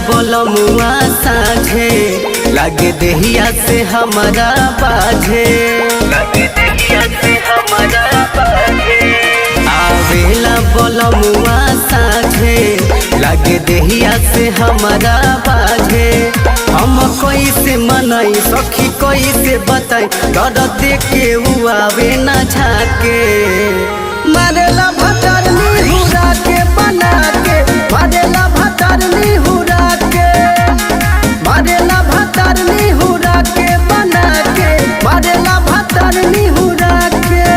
बोलमुआ साझे लागे देहिया से हमारा बाझे, लागे देहिया से हमारा बाझे। आवेला बोलमुआ साझे लागे देहिया से हमारा बाझे। हम कोई से मनई सखी कोई से बताई डर देखे आवे ना झाके। मारेला भटर निहुरा के बना के, मारेला भटर निहुरा के, मारेला भटर निहुरा के बना के, मारेला भटर निहुरा के।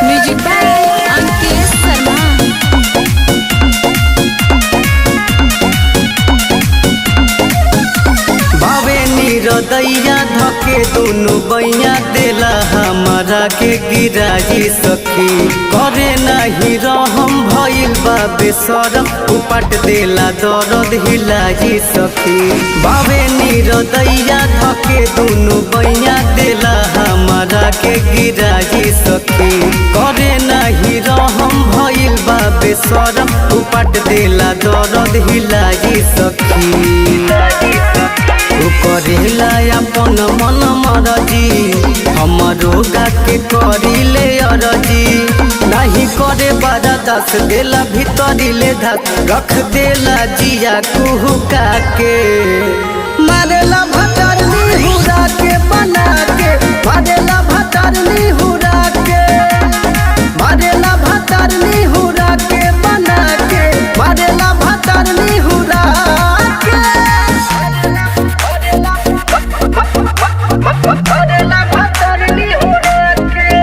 Music by Ankit Sharma. बावे नीरदैया धके दोनों बैया देला हमारा के गिराजी सखी। करे नहीं रहम भइल बाबे सरम उपट देला दर्द हिलाजी सखी। बावे नीरदैया धके दोनों बैया देला हमारा के गिराजी सखी। करे नहीं रहम भइल बाबे सरम उपट देला दर्द हिलाजी सखी। करेला अपन मन मरजी हमरो गाके करिले अरजी। नहीं करे बड़ा दस देला भीतरिले धक रख देला जिया कुहुका के। मारेला भटर निहुरा के बना के, मारेला भटर निहुरा के, मारेला भटर निहुरा के बना के, मारेला भटर निहुरा के। मारेला भटर निहुरा के।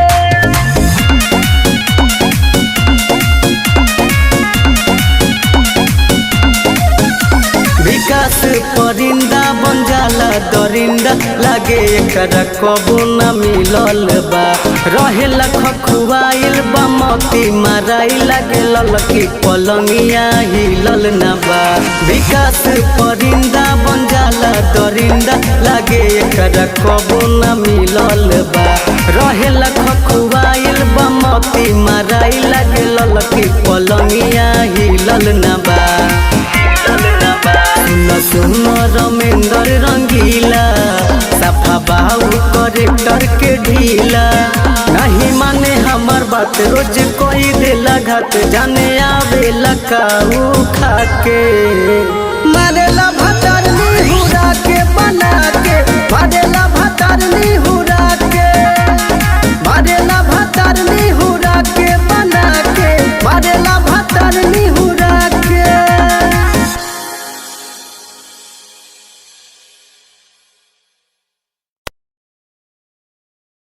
विकास परिंदा बन जाला दरिंदा लागे एकरा कबो न मिलल बा। रहेला खखुआइल बा मोती माराई लागे ललकी पलंगिया हिलल न बा। विकास परिंदा बन जाला दरिंदा लागे एकरा कबो न मिलल बा। रहेला खखुआइल बा मोती माराई लागे ललकी पलंगिया हिलल न बा। सुन सुन रमेंदर रंगीला सफा बाऊ करेक्टर के ढीला। नहीं माने हमार बात रोज कोई देला घात जाने आवेला काऊ खाके। मारेला भटर निहुरा के बना के,